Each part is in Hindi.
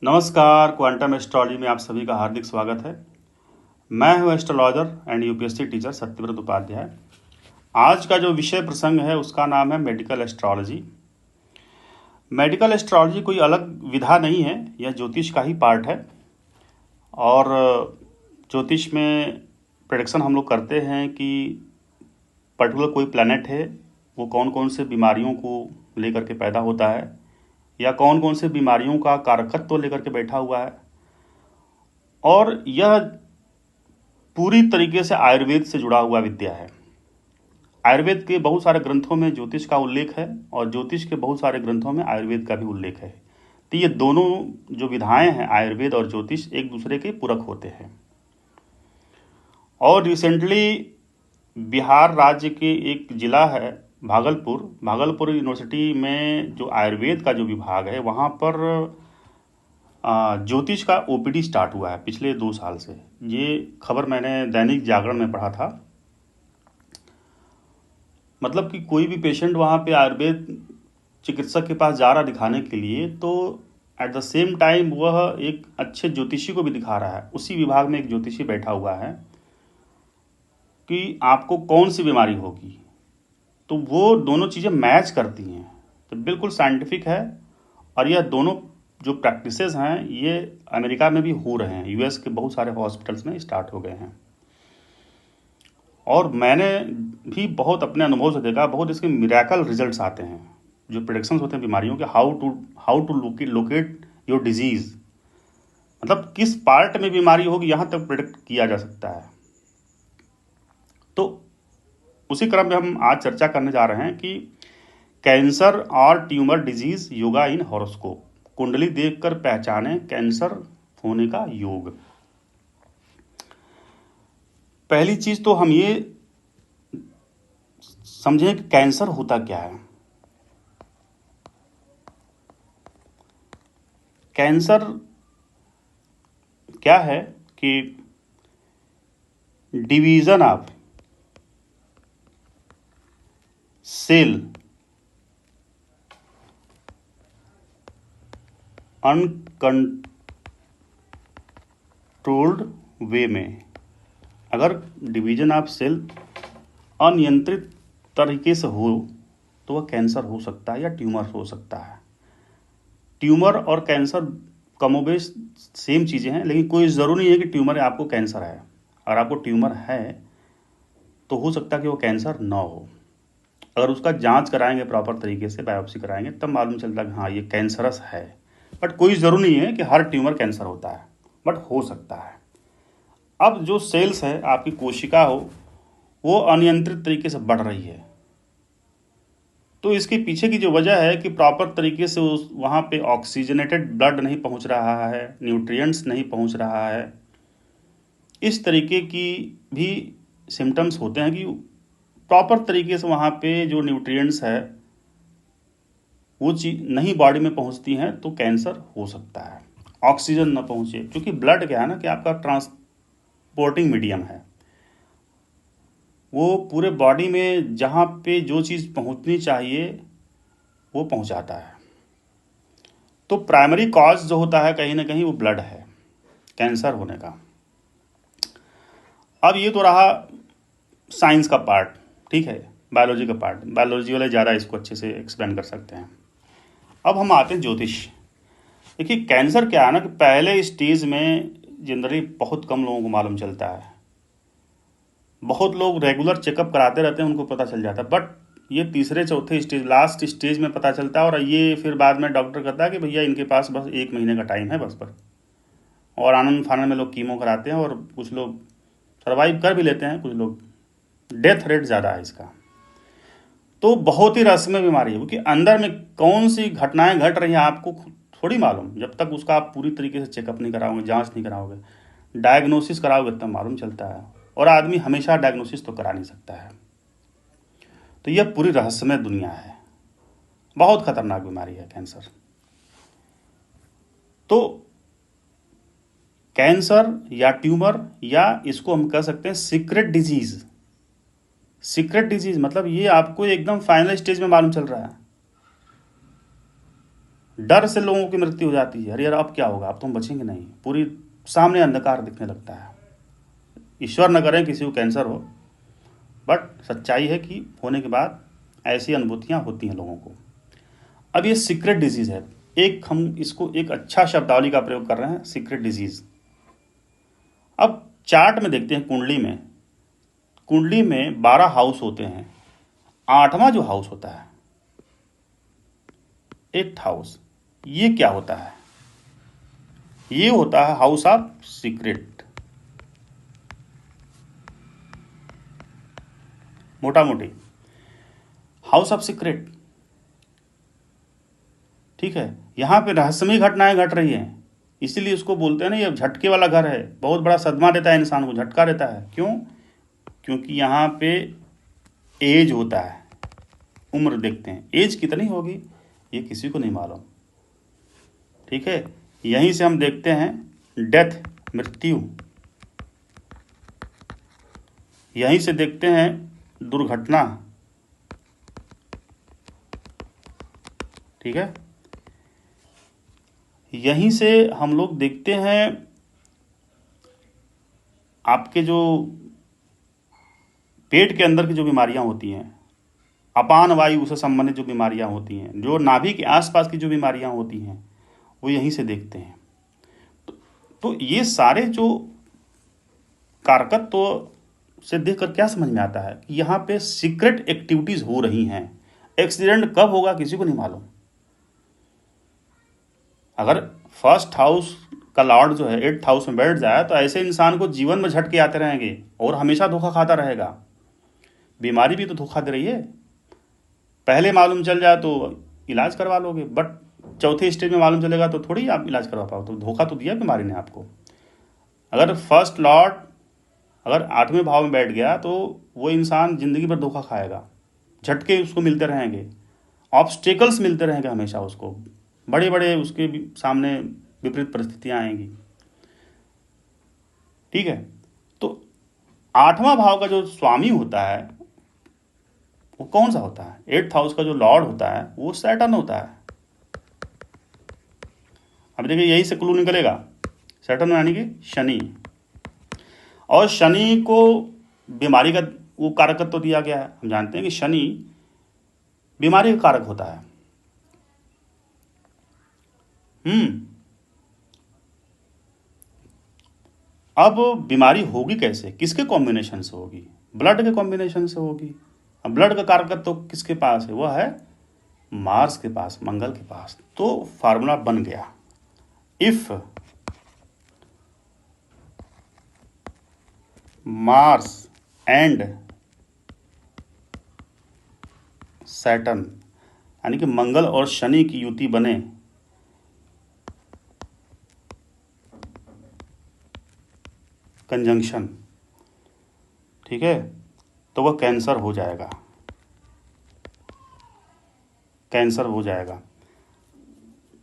नमस्कार, क्वांटम एस्ट्रोलॉजी में आप सभी का हार्दिक स्वागत है। मैं हूं astrologer and UPSC teacher Satyavrat Upadhyay. आज का जो विषय प्रसंग है उसका नाम है मेडिकल एस्ट्रोलॉजी। मेडिकल एस्ट्रोलॉजी कोई अलग विधा नहीं है, यह ज्योतिष का ही पार्ट है। और ज्योतिष में प्रेडिक्शन हम लोग करते हैं कि पर्टिकुलर कोई प्लैनेट है वो कौन कौन से बीमारियों को लेकर के पैदा होता है या कौन कौन से बीमारियों का कारकत्व लेकर के बैठा हुआ है। और यह पूरी तरीके से आयुर्वेद से जुड़ा हुआ विद्या है। आयुर्वेद के बहुत सारे ग्रंथों में ज्योतिष का उल्लेख है और ज्योतिष के बहुत सारे ग्रंथों में आयुर्वेद का भी उल्लेख है। तो ये दोनों जो विधाएं हैं, आयुर्वेद और ज्योतिष, एक दूसरे के पूरक होते हैं। और रिसेंटली बिहार राज्य के एक जिला है भागलपुर यूनिवर्सिटी में जो आयुर्वेद का जो विभाग है वहाँ पर ज्योतिष का ओपीडी स्टार्ट हुआ है पिछले 2 साल से। ये खबर मैंने दैनिक जागरण में पढ़ा था। मतलब कि कोई भी पेशेंट वहाँ पे आयुर्वेद चिकित्सक के पास जा रहा दिखाने के लिए, तो एट द सेम टाइम वह एक अच्छे ज्योतिषी को भी दिखा रहा है। उसी विभाग में एक ज्योतिषी बैठा हुआ है कि आपको कौन सी बीमारी होगी, तो वो दोनों चीज़ें मैच करती हैं। तो बिल्कुल साइंटिफिक है। और यह दोनों जो प्रैक्टिसेस हैं ये अमेरिका में भी हो रहे हैं, यूएस के बहुत सारे हॉस्पिटल्स में स्टार्ट हो गए हैं। और मैंने भी बहुत अपने अनुभव से देखा, बहुत इसके मिरेकल रिजल्ट्स आते हैं। जो प्रेडिक्शंस होते हैं बीमारियों के, how to locate your disease, मतलब किस पार्ट में बीमारी होगी यहाँ तक प्रेडिक्ट किया जा सकता है। तो उसी क्रम में हम आज चर्चा करने जा रहे हैं कि कैंसर और ट्यूमर डिजीज योगा इन हॉरोस्कोप, कुंडली देखकर पहचाने कैंसर होने का योग। पहली चीज तो हम ये समझें कि कैंसर होता क्या है। कैंसर क्या है कि डिवीजन ऑफ सेल अनकंट्रोल्ड वे में, अगर डिवीजन ऑफ सेल अनियंत्रित तरीके से हो तो वह कैंसर हो सकता है या ट्यूमर हो सकता है। ट्यूमर और कैंसर कमोबेश सेम चीज़ें हैं, लेकिन कोई ज़रूरी नहीं है कि ट्यूमर आपको कैंसर है। अगर आपको ट्यूमर है तो हो सकता है कि वो कैंसर ना हो। अगर उसका जांच कराएंगे प्रॉपर तरीके से, बायोप्सी कराएंगे, तब मालूम चलता है कि हाँ ये कैंसरस है। बट कोई ज़रूरी नहीं है कि हर ट्यूमर कैंसर होता है, बट हो सकता है। अब जो सेल्स है, आपकी कोशिका हो, वो अनियंत्रित तरीके से बढ़ रही है, तो इसके पीछे की जो वजह है कि प्रॉपर तरीके से उस वहाँ पे ऑक्सीजनेटेड ब्लड नहीं पहुँच रहा है, न्यूट्रिएंट्स नहीं पहुँच रहा है। इस तरीके की भी सिम्टम्स होते हैं कि प्रॉपर तरीके से वहाँ पे जो न्यूट्रिएंट्स है वो चीज नहीं बॉडी में पहुँचती हैं, तो कैंसर हो सकता है। ऑक्सीजन ना पहुँचे, क्योंकि ब्लड क्या है ना कि आपका ट्रांसपोर्टिंग मीडियम है। वो पूरे बॉडी में जहाँ पे जो चीज़ पहुँचनी चाहिए वो पहुँचाता है। तो प्राइमरी कॉज जो होता है कहीं ना कहीं वो ब्लड है कैंसर होने का। अब ये तो रहा साइंस का पार्ट, ठीक है, बायोलॉजी का पार्ट। बायोलॉजी वाले ज़्यादा इसको अच्छे से एक्सप्लेन कर सकते हैं। अब हम आते हैं ज्योतिष। देखिए कैंसर क्या है ना कि पहले स्टेज में जनरली बहुत कम लोगों को मालूम चलता है। बहुत लोग रेगुलर चेकअप कराते रहते हैं, उनको पता चल जाता है। बट ये तीसरे चौथे स्टेज, लास्ट स्टेज में पता चलता है। और ये फिर बाद में डॉक्टर कहता है कि भैया इनके पास बस 1 महीने का टाइम है बस पर। और आनंद फानंद में लोग कीमो कराते हैं और कुछ लोग सर्वाइव कर भी लेते हैं, कुछ लोग डेथ रेट ज़्यादा है इसका। तो बहुत ही रहस्यमय बीमारी है, क्योंकि अंदर में कौन सी घटनाएं घट रही हैं आपको थोड़ी मालूम, जब तक उसका आप पूरी तरीके से चेकअप नहीं कराओगे, जांच नहीं कराओगे, डायग्नोसिस कराओगे तब मालूम चलता है। और आदमी हमेशा डायग्नोसिस तो करा नहीं सकता है। तो यह पूरी रहस्यमय दुनिया है, बहुत खतरनाक बीमारी है कैंसर। तो कैंसर या ट्यूमर, या इसको हम कह सकते हैं सीक्रेट डिजीज। सीक्रेट डिजीज मतलब ये आपको एकदम फाइनल स्टेज में मालूम चल रहा है। डर से लोगों की मृत्यु हो जाती है, अरे यार अब क्या होगा, अब तो हम बचेंगे नहीं, पूरी सामने अंधकार दिखने लगता है। ईश्वर न करें किसी को कैंसर हो, बट सच्चाई है कि होने के बाद ऐसी अनुभूतियां होती हैं लोगों को। अब ये सीक्रेट डिजीज है, एक हम इसको एक अच्छा शब्दावली का प्रयोग कर रहे हैं, सीक्रेट डिजीज। अब चार्ट में देखते हैं, कुंडली में 12 हाउस होते हैं। 8वां जो हाउस होता है, 8th हाउस, ये क्या होता है? ये होता है हाउस ऑफ सीक्रेट। मोटा मोटी हाउस ऑफ सीक्रेट, ठीक है। यहां पे रहस्यमय घटनाएं घट रही हैं, इसीलिए उसको बोलते हैं ना, ये झटके वाला घर है, बहुत बड़ा सदमा देता है इंसान को, झटका देता है। क्यों? क्योंकि यहाँ पे एज होता है, उम्र देखते हैं, एज कितनी होगी ये किसी को नहीं मालूम, ठीक है। यहीं से हम देखते हैं डेथ, मृत्यु, यहीं से देखते हैं दुर्घटना, ठीक है। यहीं से हम लोग देखते हैं आपके जो पेट के अंदर की जो बीमारियां होती हैं, अपान वायु से संबंधित जो बीमारियां होती हैं, जो नाभि के आसपास की जो बीमारियां होती हैं, वो यहीं से देखते हैं। तो ये सारे जो कारकत्व से देखकर क्या समझ में आता है कि यहाँ पे सीक्रेट एक्टिविटीज हो रही हैं। एक्सीडेंट कब होगा किसी को नहीं मालूम। अगर फर्स्ट हाउस का लॉर्ड जो है 8th हाउस में बैठ जाए तो ऐसे इंसान को जीवन में झटके आते रहेंगे और हमेशा धोखा खाता रहेगा। बीमारी भी तो धोखा दे रही है, पहले मालूम चल जाए तो इलाज करवा लोगे, बट चौथे स्टेज में मालूम चलेगा तो थोड़ी आप इलाज करवा पाओ, तो धोखा तो दिया बीमारी ने आपको। अगर फर्स्ट लॉर्ड अगर 8वें भाव में बैठ गया तो वो इंसान जिंदगी भर धोखा खाएगा, झटके उसको मिलते रहेंगे, ऑब्स्टेकल्स मिलते रहेंगे हमेशा उसको, बड़े बड़े उसके सामने विपरीत परिस्थितियां आएंगी, ठीक है। तो 8वां भाव का जो स्वामी होता है वो कौन सा होता है? 8th हाउस का जो लॉर्ड होता है वो सैटर्न होता है। अब देखिए यही से क्लू निकलेगा, सैटर्न यानी कि शनि, और शनि को बीमारी का वो कारकत्व तो दिया गया है। हम जानते हैं कि शनि बीमारी का कारक होता है। अब बीमारी होगी कैसे, किसके कॉम्बिनेशन से होगी? ब्लड के कॉम्बिनेशन से होगी। अब ब्लड का कारकत्व तो किसके पास है? वह है मार्स के पास, मंगल के पास। तो फार्मूला बन गया, इफ मार्स एंड सैटर्न यानी कि मंगल और शनि की युति बने, कंजंक्शन, ठीक है, तो वह कैंसर हो जाएगा, कैंसर हो जाएगा।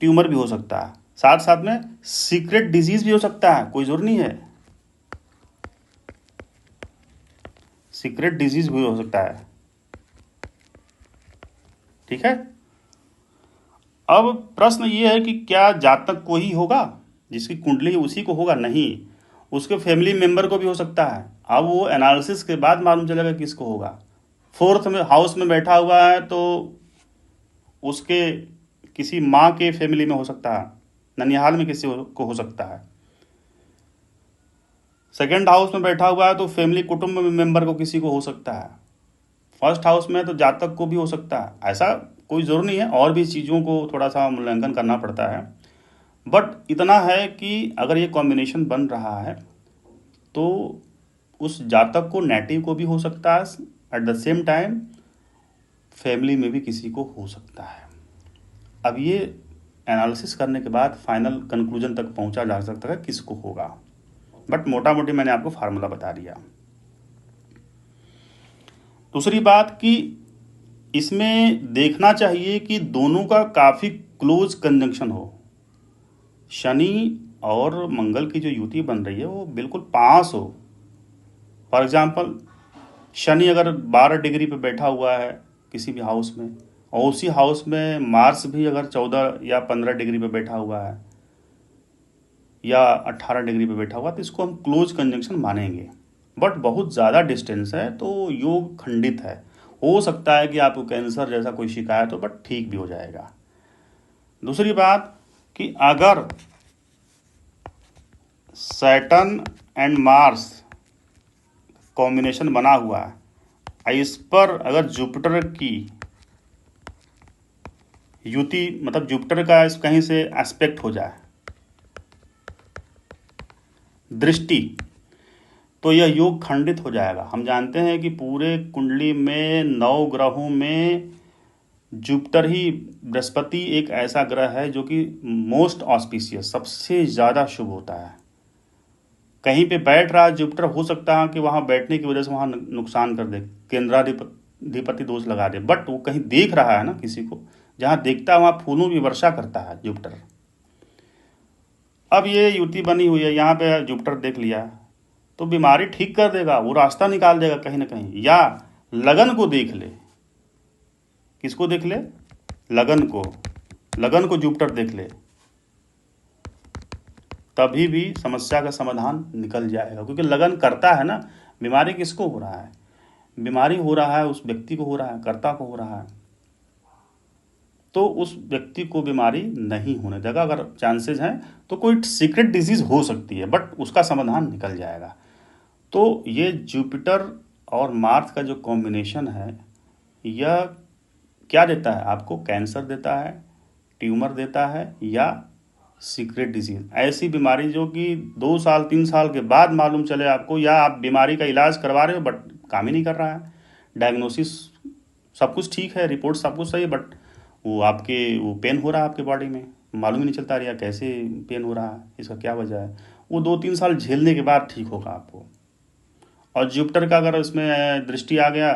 ट्यूमर भी हो सकता है, साथ साथ में सीक्रेट डिजीज भी हो सकता है, कोई जरूर नहीं है, सीक्रेट डिजीज भी हो सकता है, ठीक है। अब प्रश्न ये है कि क्या जातक को ही होगा, जिसकी कुंडली है उसी को होगा? नहीं, उसके फैमिली मेंबर को भी हो सकता है। अब वो एनालिसिस के बाद मालूम चलेगा किसको होगा। 4th में हाउस में बैठा हुआ है तो उसके किसी माँ के फैमिली में हो सकता है, ननिहाल में किसी को हो सकता है। 2nd हाउस में बैठा हुआ है तो फैमिली कुटुंब मेंबर को किसी को हो सकता है। 1st हाउस में तो जातक को भी हो सकता है। ऐसा कोई जरूर नहीं है, और भी चीज़ों को थोड़ा सा मूल्यांकन करना पड़ता है, बट इतना है कि अगर ये कॉम्बिनेशन बन रहा है तो उस जातक को नेटिव को भी हो सकता है, at the same time family में भी किसी को हो सकता है। अब ये एनालिसिस करने के बाद फाइनल कंक्लूजन तक पहुंचा जा सकता है किसको होगा, बट मोटा मोटी मैंने आपको फार्मूला बता दिया। दूसरी बात कि इसमें देखना चाहिए कि दोनों का काफ़ी क्लोज कंजंक्शन हो। शनि और मंगल की जो युति बन रही है वो बिल्कुल पास हो। फॉर एग्जाम्पल शनि अगर 12 डिग्री पे बैठा हुआ है किसी भी हाउस में और उसी हाउस में मार्स भी अगर 14 या 15 डिग्री पे बैठा हुआ है या 18 डिग्री पे बैठा हुआ, तो इसको हम क्लोज कंजंक्शन मानेंगे। बट बहुत ज़्यादा डिस्टेंस है तो योग खंडित है। हो सकता है कि आपको कैंसर जैसा कोई शिकायत हो, बट ठीक भी हो जाएगा। दूसरी बात कि अगर सैटर्न एंड मार्स कॉम्बिनेशन बना हुआ है, इस पर अगर जुपिटर की युति, मतलब जुपिटर का इस कहीं से एस्पेक्ट हो जाए, दृष्टि, तो यह योग खंडित हो जाएगा। हम जानते हैं कि पूरे कुंडली में 9 ग्रहों में जुपिटर ही, बृहस्पति एक ऐसा ग्रह है जो कि मोस्ट ऑस्पिशियस, सबसे ज़्यादा शुभ होता है। कहीं पे बैठ रहा है जुपिटर, हो सकता है कि वहाँ बैठने की वजह से वहाँ नुकसान कर दे, केंद्राधिपति दोष लगा दे, बट वो कहीं देख रहा है ना किसी को, जहाँ देखता है वहाँ फूलों की वर्षा करता है जुपिटर। अब ये युति बनी हुई है, यहाँ पे जुपिटर देख लिया तो बीमारी ठीक कर देगा, वो रास्ता निकाल देगा कहीं ना कहीं। या लगन को देख ले, किसको देख ले? लगन को जुपिटर देख ले, तभी भी समस्या का समाधान निकल जाएगा। क्योंकि लगन करता है ना, बीमारी किसको हो रहा है? बीमारी हो रहा है उस व्यक्ति को हो रहा है, कर्ता को हो रहा है, तो उस व्यक्ति को बीमारी नहीं होने देगा। अगर चांसेस हैं तो कोई सीक्रेट डिजीज हो सकती है, बट उसका समाधान निकल जाएगा। तो ये जुपिटर और मार्स का जो कॉम्बिनेशन है, यह क्या देता है आपको? कैंसर देता है, ट्यूमर देता है, या सीक्रेट डिजीज, ऐसी बीमारी जो कि 2 साल 3 साल के बाद मालूम चले आपको, या आप बीमारी का इलाज करवा रहे हो बट काम ही नहीं कर रहा है। डायग्नोसिस सब कुछ ठीक है, रिपोर्ट सब कुछ सही है, बट वो पेन हो रहा है आपके बॉडी में, मालूम ही नहीं चलता रहा कैसे पेन हो रहा है, इसका क्या वजह है। वो 2-3 साल झेलने के बाद ठीक होगा आपको। और जुपिटर का अगर उसमें दृष्टि आ गया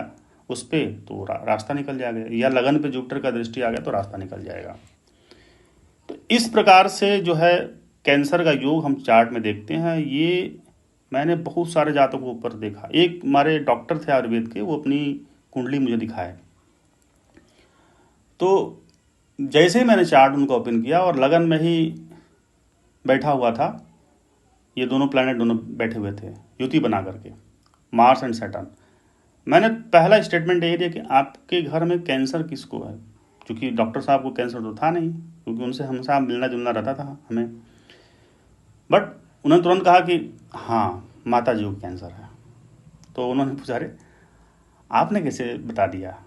उस पर, तो रास्ता निकल जाएगा, या लगन पे जुपिटर का दृष्टि आ गया तो रास्ता निकल जाएगा। तो इस प्रकार से जो है कैंसर का योग हम चार्ट में देखते हैं। ये मैंने बहुत सारे जातकों के ऊपर देखा। एक हमारे डॉक्टर थे आयुर्वेद के, वो अपनी कुंडली मुझे दिखाए, तो जैसे ही मैंने चार्ट उनको ओपन किया और लगन में ही बैठा हुआ था, ये दोनों प्लैनेट दोनों बैठे हुए थे युति बना करके, मार्स एंड सैटर्न। मैंने पहला स्टेटमेंट यही दिया कि आपके घर में कैंसर किसको है, क्योंकि डॉक्टर साहब को कैंसर तो था नहीं, क्योंकि उनसे हमेशा मिलना जुलना रहता था हमें। बट उन्होंने तुरंत कहा कि हाँ माता जी को कैंसर है। तो उन्होंने पूछा, अरे आपने कैसे बता दिया?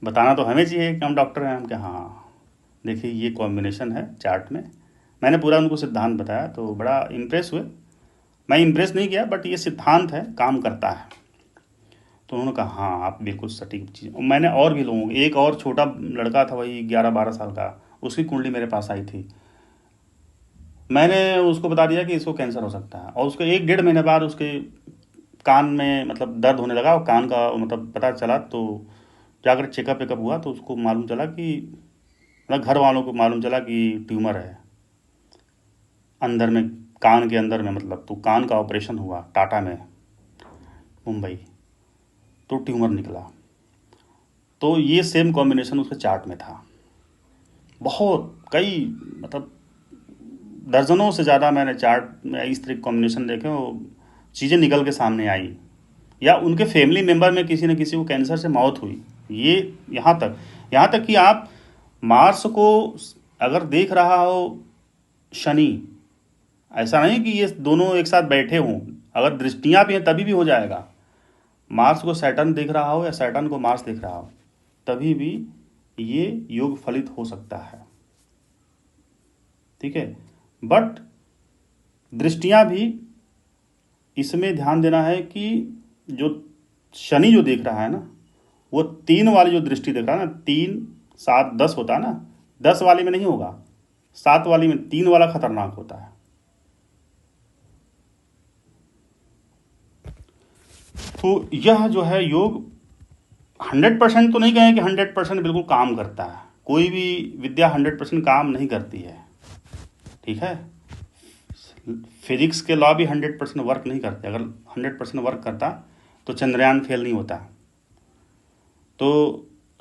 बताना तो हमें चाहिए कि हम डॉक्टर हैं। हम क्या, हाँ देखिए ये कॉम्बिनेशन है चार्ट में। मैंने पूरा उनको सिद्धांत बताया तो बड़ा इम्प्रेस हुए। मैं इम्प्रेस नहीं किया, बट ये सिद्धांत है, काम करता है। तो उन्होंने कहा हाँ आप बिल्कुल सटीक चीज़। मैंने और भी लोगों, एक और छोटा लड़का था वही 11-12 साल का, उसकी कुंडली मेरे पास आई थी। मैंने उसको बता दिया कि इसको कैंसर हो सकता है, और उसको 1-1.5 महीने बाद उसके कान में मतलब दर्द होने लगा, और कान का मतलब पता चला, तो जाकर चेकअप वेकअप हुआ तो उसको मालूम चला कि, मतलब घर वालों को मालूम चला कि ट्यूमर है अंदर में, कान के अंदर में। मतलब तो कान का ऑपरेशन हुआ टाटा में, मुंबई, तो ट्यूमर निकला। तो ये सेम कॉम्बिनेशन उसके चार्ट में था। बहुत कई मतलब दर्जनों से ज़्यादा मैंने चार्ट में इस तरह कॉम्बिनेशन देखे, वो चीज़ें निकल के सामने आई, या उनके फैमिली मेम्बर में किसी न किसी को कैंसर से मौत हुई। ये यहाँ तक कि आप मार्स को अगर देख रहा हो शनि, ऐसा नहीं कि ये दोनों एक साथ बैठे हों, अगर दृष्टियाँ भी हैं तभी भी हो जाएगा। मार्स को सैटर्न देख रहा हो या सैटर्न को मार्स देख रहा हो, तभी भी ये योग फलित हो सकता है। ठीक है, बट दृष्टियाँ भी इसमें ध्यान देना है कि जो शनि जो देख रहा है ना, वो 3 वाली जो दृष्टि देख रहा है ना, 3, 7, 10 होता है ना, 10 वाली में नहीं होगा, 7 वाली में 3 वाला खतरनाक होता है। तो यह जो है योग 100% तो नहीं कहें कि 100% बिल्कुल काम करता है। कोई भी विद्या 100% काम नहीं करती है, ठीक है। फिजिक्स के लॉ भी 100% वर्क नहीं करते। अगर 100% वर्क करता तो चंद्रयान फेल नहीं होता। तो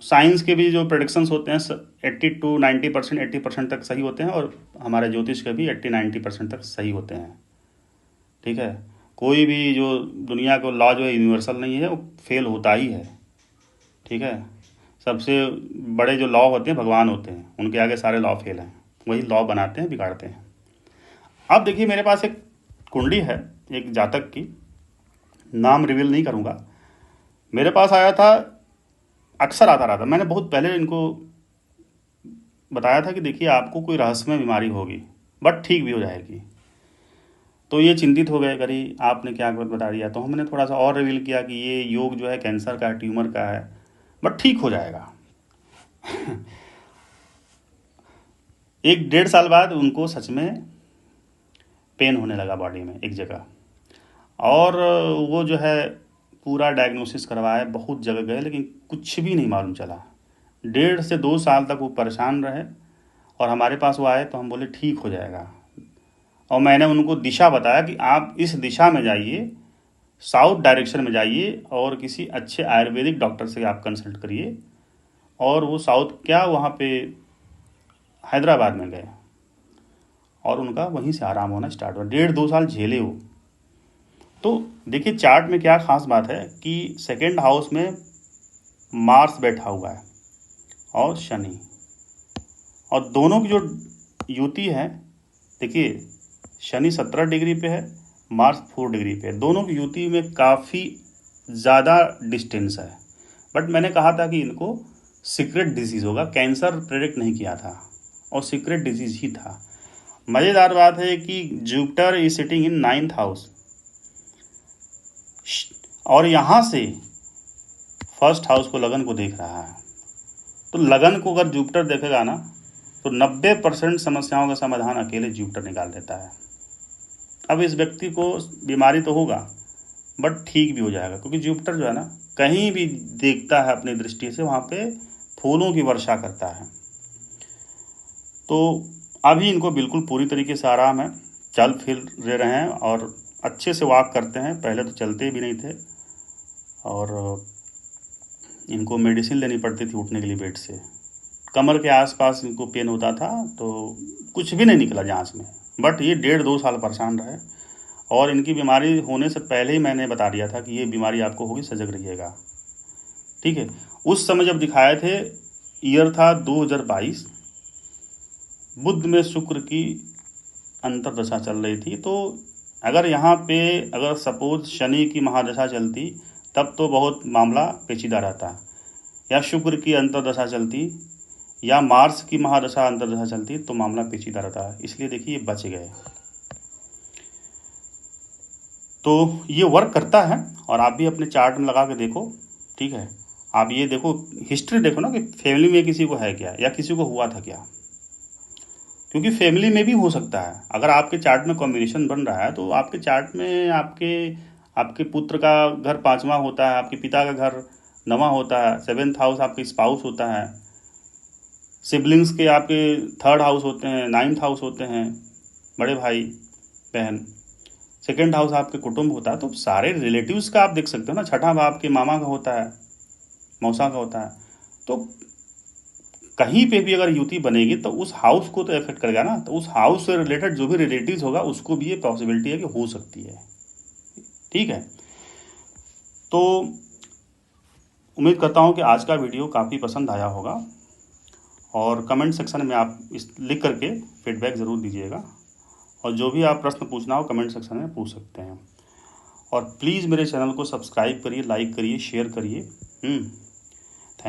साइंस के भी जो प्रेडिक्शंस होते हैं 80 to 90%, 80% तक सही होते हैं, और हमारे ज्योतिष के भी 80-90% तक सही होते हैं। ठीक है, कोई भी जो दुनिया को लॉ जो है यूनिवर्सल नहीं है, वो फेल होता ही है। ठीक है, सबसे बड़े जो लॉ होते हैं भगवान होते हैं, उनके आगे सारे लॉ फेल हैं, वही लॉ बनाते हैं, बिगाड़ते हैं। अब देखिए मेरे पास एक कुंडली है, एक जातक की, नाम रिवील नहीं करूँगा। मेरे पास आया था, अक्सर आता रहा था। मैंने बहुत पहले इनको बताया था कि देखिए आपको कोई रहस्यमय बीमारी होगी, बट ठीक भी हो जाएगी। तो ये चिंतित हो गए, करी आपने क्या बता दिया। तो हमने थोड़ा सा और रिवील किया कि ये योग जो है कैंसर का है, ट्यूमर का है, बट ठीक हो जाएगा। 1-1.5 साल बाद उनको सच में पेन होने लगा बॉडी में एक जगह, और वो जो है पूरा डायग्नोसिस करवाए, बहुत जगह गए, लेकिन कुछ भी नहीं मालूम चला। 1.5 से 2 साल तक वो परेशान रहे, और हमारे पास वो आए तो हम बोले ठीक हो जाएगा। और मैंने उनको दिशा बताया कि आप इस दिशा में जाइए, साउथ डायरेक्शन में जाइए, और किसी अच्छे आयुर्वेदिक डॉक्टर से आप कंसल्ट करिए। और वो साउथ क्या, वहाँ पे हैदराबाद में गए, और उनका वहीं से आराम होना स्टार्ट हुआ। 1.5-2 साल झेले वो। तो देखिए चार्ट में क्या खास बात है कि सेकेंड हाउस में मार्स बैठा हुआ है और शनि, और दोनों की जो युति है, देखिए शनि 17 डिग्री पे है, मार्स 4 डिग्री पे है। दोनों की युति में काफ़ी ज़्यादा डिस्टेंस है। बट मैंने कहा था कि इनको सीक्रेट डिजीज़ होगा, कैंसर प्रेडिक्ट नहीं किया था, और सीक्रेट डिजीज़ ही था। मज़ेदार बात है कि Jupiter is sitting in 9th house, और यहाँ से फर्स्ट हाउस को, लगन को देख रहा है। तो लगन को अगर जुपिटर देखेगा ना, तो 90% समस्याओं का समाधान अकेले जुपिटर निकाल देता है। अब इस व्यक्ति को बीमारी तो होगा, बट ठीक भी हो जाएगा, क्योंकि जुपिटर जो है ना, कहीं भी देखता है अपनी दृष्टि से, वहाँ पे फूलों की वर्षा करता है। तो अभी इनको बिल्कुल पूरी तरीके से आराम है, चल फिर रहे हैं, और अच्छे से वॉक करते हैं। पहले तो चलते भी नहीं थे, और इनको मेडिसिन लेनी पड़ती थी उठने के लिए बेड से। कमर के आसपास इनको पेन होता था, तो कुछ भी नहीं निकला जांच में। बट ये 1.5-2 साल परेशान रहे, और इनकी बीमारी होने से पहले ही मैंने बता दिया था कि ये बीमारी आपको होगी, सजग रहिएगा। ठीक है, उस समय जब दिखाए थे, ईयर था 2022, बुध में शुक्र की अंतर्दशा चल रही थी। तो अगर यहाँ पे अगर सपोज शनि की महादशा चलती, तब तो बहुत मामला पेचीदा रहता, या शुक्र की अंतर्दशा चलती, या मार्स की महादशा अंतर्दशा चलती, तो मामला पेचीदा रहता है। इसलिए देखिए ये बच गए। तो ये वर्क करता है, और आप भी अपने चार्ट में लगा के देखो। ठीक है, आप ये देखो, हिस्ट्री देखो ना कि फैमिली में किसी को है क्या, या किसी को हुआ था क्या, क्योंकि फैमिली में भी हो सकता है। अगर आपके चार्ट में कॉम्बिनेशन बन रहा है, तो आपके चार्ट में आपके पुत्र का घर 5वां होता है, आपके पिता का घर 9वां होता है, 7th हाउस आपके स्पाउस होता है, सिबलिंग्स के आपके 3rd हाउस होते हैं, 9th हाउस होते हैं, बड़े भाई बहन, 2nd हाउस आपके कुटुंब होता है। तो सारे रिलेटिव्स का आप देख सकते हो ना, 6ठा भाव आपके मामा का होता है, मौसा का होता है। तो कहीं पे भी अगर युति बनेगी, तो उस हाउस को तो इफेक्ट करेगा ना। तो उस हाउस से रिलेटेड जो भी रिलेटिव्स होगा, उसको भी ये पॉसिबिलिटी है कि हो सकती है। ठीक है, तो उम्मीद करता हूँ कि आज का वीडियो काफ़ी पसंद आया होगा, और कमेंट सेक्शन में आप इस लिख करके फीडबैक ज़रूर दीजिएगा, और जो भी आप प्रश्न पूछना हो कमेंट सेक्शन में पूछ सकते हैं। और प्लीज़ मेरे चैनल को सब्सक्राइब करिए, लाइक करिए, शेयर करिए।